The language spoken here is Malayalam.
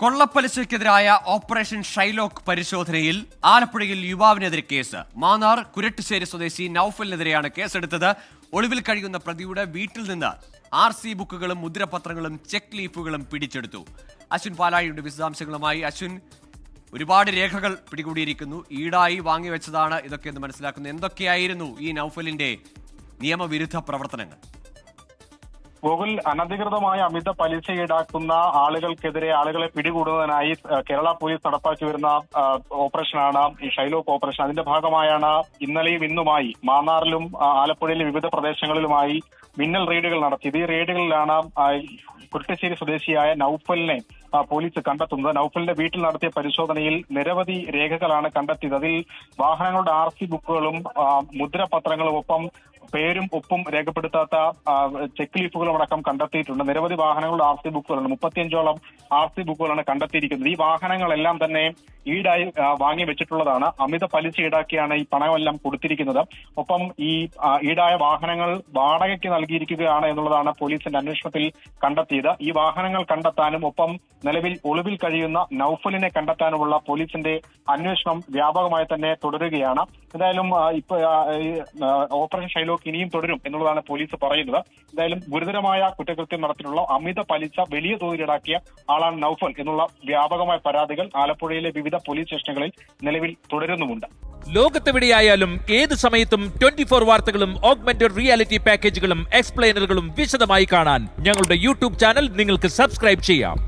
കൊള്ളപ്പലിശയ്ക്കെതിരായ ഓപ്പറേഷൻ ഷൈലോക്ക് പരിശോധനയിൽ ആലപ്പുഴയിൽ യുവാവിനെതിരെ കേസ്. മാന്നാർ കുരട്ടുശ്ശേരി സ്വദേശി നൌഫലിനെതിരെയാണ് കേസെടുത്തത്. ഒളിവിൽ കഴിയുന്ന പ്രതിയുടെ വീട്ടിൽ നിന്ന് RC ബുക്കുകളും മുദ്രപത്രങ്ങളും ചെക്ക് ലീഫുകളും പിടിച്ചെടുത്തു. അശ്വിൻ പാലാഴിയുടെ വിശദാംശങ്ങളുമായി. അശ്വിൻ, ഒരുപാട് രേഖകൾ പിടികൂടിയിരിക്കുന്നു. ഈടായി വാങ്ങിവെച്ചതാണ് ഇതൊക്കെ എന്ന് മനസ്സിലാക്കുന്നു. എന്തൊക്കെയായിരുന്നു ഈ നൌഫലിന്റെ നിയമവിരുദ്ധ പ്രവർത്തനങ്ങൾ? ഗൂഗിൾ അനധികൃതമായ അമിത പലിശ ഈടാക്കുന്ന ആളുകളെ പിടികൂടുന്നതിനായി കേരള പോലീസ് നടപ്പാക്കി വരുന്ന ഓപ്പറേഷനാണ് ഈ ഷൈലോക്ക് ഓപ്പറേഷൻ. അതിന്റെ ഭാഗമായാണ് ഇന്നലെയും ഇന്നുമായി മാന്നാറിലും ആലപ്പുഴയിലും വിവിധ പ്രദേശങ്ങളിലുമായി മിന്നൽ റെയ്ഡുകൾ നടത്തിയത്. ഈ റെയ്ഡുകളിലാണ് കുരട്ടുശ്ശേരി സ്വദേശിയായ നൌഫലിനെ പോലീസ് കണ്ടെത്തുന്നത്. നൌഫലിന്റെ വീട്ടിൽ നടത്തിയ പരിശോധനയിൽ നിരവധി രേഖകളാണ് കണ്ടെത്തിയത്. അതിൽ വാഹനങ്ങളുടെ RC ബുക്കുകളും മുദ്രപത്രങ്ങളും ഒപ്പം പേരും ഒപ്പും രേഖപ്പെടുത്താത്ത ചെക്ക് ലീഫുകളും അടക്കം കണ്ടെത്തിയിട്ടുണ്ട്. നിരവധി വാഹനങ്ങളുടെ RC ബുക്കുകളുണ്ട്. 35ഓളം RC ബുക്കുകളാണ് കണ്ടെത്തിയിരിക്കുന്നത്. ഈ വാഹനങ്ങളെല്ലാം തന്നെ ഈടായി വാങ്ങി വെച്ചിട്ടുള്ളതാണ്. അമിത പലിശ ഈടാക്കിയാണ് ഈ പണമെല്ലാം കൊടുത്തിരിക്കുന്നത്. ഒപ്പം ഈ ഈടായ വാഹനങ്ങൾ വാടകയ്ക്ക് നൽകിയിരിക്കുകയാണ് എന്നുള്ളതാണ് പോലീസിന്റെ അന്വേഷണത്തിൽ കണ്ടെത്തിയത്. ഈ വാഹനങ്ങൾ കണ്ടെത്താനും ഒപ്പം നിലവിൽ ഒളിവിൽ കഴിയുന്ന നൌഫലിനെ കണ്ടെത്താനുമുള്ള പോലീസിന്റെ അന്വേഷണം വ്യാപകമായി തന്നെ തുടരുകയാണ്. എന്തായാലും ഇപ്പൊ ഓപ്പറേഷൻ ഷൈലോക്ക് ഇനിയും തുടരും എന്നുള്ളതാണ് പോലീസ് പറയുന്നത്. എന്തായാലും ഗുരുതരമായ കുറ്റകൃത്യം നടത്തിയിട്ടുള്ള അമിത പലിശ വലിയ തോതിൽ ഈടാക്കിയ ആളാണ് നൌഫൽ എന്നുള്ള വ്യാപകമായ പരാതികൾ ആലപ്പുഴയിലെ വിവിധ പോലീസ് സ്റ്റേഷനുകളിൽ നിലവിൽ തുടരുന്നുമുണ്ട്. ലോകത്തെവിടെയായാലും ഏത് സമയത്തും 24 വാർത്തകളും ഓഗ്മെന്റഡ് റിയാലിറ്റി പാക്കേജുകളും എക്സ്പ്ലെയിനറുകളും വിശദമായി കാണാൻ ഞങ്ങളുടെ YouTube ചാനൽ നിങ്ങൾക്ക് സബ്സ്ക്രൈബ് ചെയ്യാം.